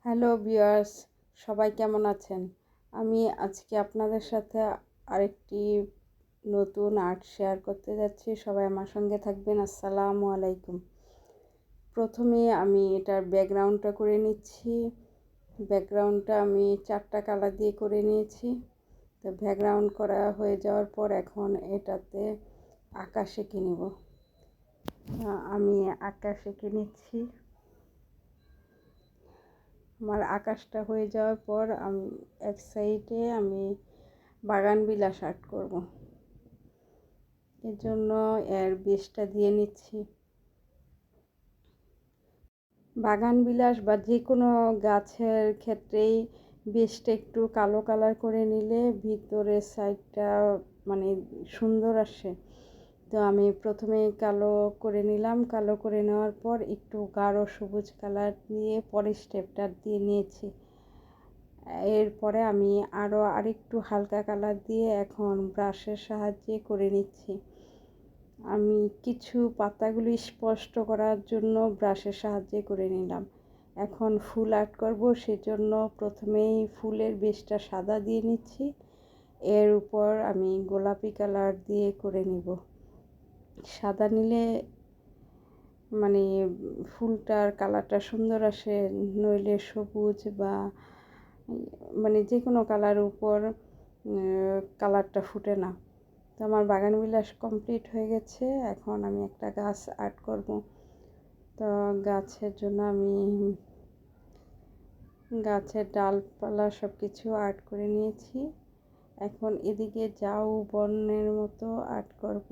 Hello viewers, সবাই কেমন আছেন? আমি আজকে আপনাদের সাথে আরেকটি নতুন আর্ট শেয়ার করতে যাচ্ছি। সবাই আমার সঙ্গে থাকবেন। আসসালামু আলাইকুম। প্রথমে আমি এটার ব্যাকগ্রাউন্ডটা করে নিচ্ছি। ব্যাকগ্রাউন্ডটা আমি 4টা কালার দিয়ে করে নিয়েছি। তো ব্যাকগ্রাউন্ড করা হয়ে যাওয়ার পর এখন এটাতে আকাশ এঁকে নেব। আমি আকাশ এঁকে নিচ্ছি। আমার আকাশটা হয়ে যাওয়ার পর আমি এক সাইডে আমি বাগানবিলাস আর্ট করব। এর জন্য এর বেসটা দিয়ে নিচ্ছি। বাগানবিলাস বা যে কোনো গাছের ক্ষেত্রেই বেসটা একটু কালো কালার করে নিলে ভিতরের সাইডটা মানে সুন্দর আসে। তো আমি প্রথমে কালো করে নিলাম। কালো করে নেওয়ার পর একটু গাঢ় সবুজ কালার দিয়ে পরের স্টেপটা দিয়ে নিয়েছি। এরপরে আমি আরেকটু হালকা কালার দিয়ে এখন ব্রাশের সাহায্যে করে নিচ্ছি। আমি কিছু পাতাগুলি স্পষ্ট করার জন্য ব্রাশের সাহায্যে করে নিলাম। এখন ফুল আর্ট করব, সেজন্য প্রথমেই ফুলের বেসটা সাদা দিয়ে নিচ্ছি। এর উপর আমি গোলাপি কালার দিয়ে করে নিব। সাদা নিলে মানে ফুলটার কালারটা সুন্দর আসে, নইলে সবুজ বা মানে যে কোনো কালারের উপর কালারটা ফুটে না। তো আমার বাগানবিলাস কমপ্লিট হয়ে গেছে। এখন আমি একটা গাছ আর্ট করব। তো গাছের জন্য আমি গাছের ডালপালা সব কিছু আর্ট করে নিয়েছি। এখন এদিকে ঝাউ বনের মতো আর্ট করব,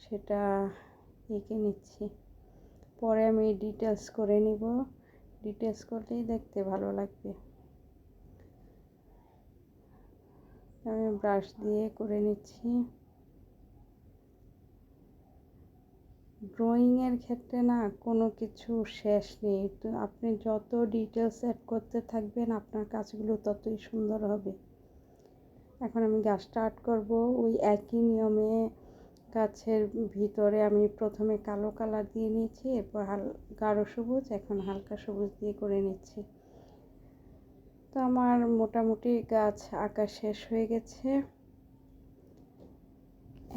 সেটা এঁকে নিচ্ছি। পরে আমি ডিটেলস করে নিব। ডিটেলস করলেই দেখতে ভালো লাগবে। আমি ব্রাশ দিয়ে করে নিচ্ছি। ড্রয়িংয়ের ক্ষেত্রে না কোনো কিছু শেষ নেই। তো আপনি যত ডিটেলস অ্যাড করতে থাকবেন আপনার কাজগুলো ততই সুন্দর হবে। এখন আমি গাছটা আর্ট করব। ওই একই নিয়মে গাছের ভিতরে আমি প্রথমে কালো কালার দিয়ে নিয়েছি, এরপর গাঢ় সবুজ, এখন হালকা সবুজ দিয়ে করে নিচ্ছি। তো আমার মোটামুটি গাছ আঁকা শেষ হয়ে গেছে।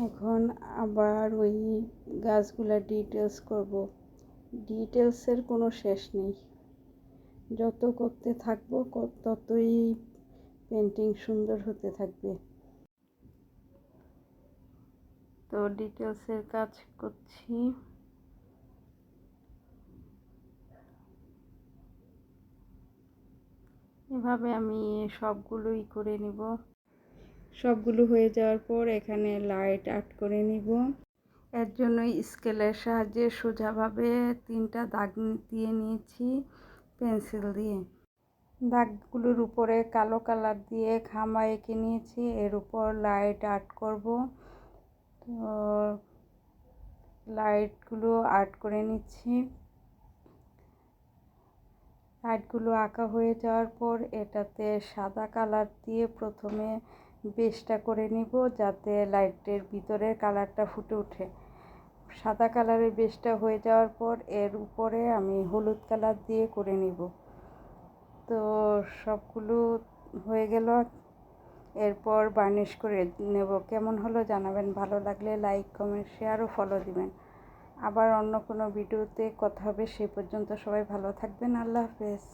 এখন আবার ওই গাছগুলোর ডিটেলস করব। ডিটেলসের কোনো শেষ নেই। যত করতে থাকবো ততই পেন্টিং সুন্দর হতে থাকবে। তো ডিটেলসের কাজ করছি। এভাবে আমি সবগুলোই করে নিব। সবগুলো হয়ে যাওয়ার পর এখানে লাইট আর্ট করে নিব। এর জন্য স্কেলের সাহায্যে সোজাভাবে 3টা দাগ দিয়ে নিয়েছি পেন্সিল দিয়ে। দাগগুলোর উপরে কালো কালার দিয়ে খামা এঁকে নিয়েছি। এর উপর লাইট আর্ট করব। তো লাইটগুলো আর্ট করে নিচ্ছি। লাইটগুলো আঁকা হয়ে যাওয়ার পর এটাতে সাদা কালার দিয়ে প্রথমে বেসটা করে নিব, যাতে লাইটের ভিতরের কালারটা ফুটে ওঠে। সাদা কালারের বেসটা হয়ে যাওয়ার পর এর উপরে আমি হলুদ কালার দিয়ে করে নিব। তো সবগুলো হয়ে গেল। এরপর বার্নিশ করে নেব। কেমন হলো জানাবেন। ভালো লাগলে লাইক, কমেন্ট, শেয়ার ও ফলো দিবেন। আবার অন্য কোনো ভিডিওতে কথা হবে। সেই পর্যন্ত সবাই ভালো থাকবেন। আল্লাহ হাফেজ।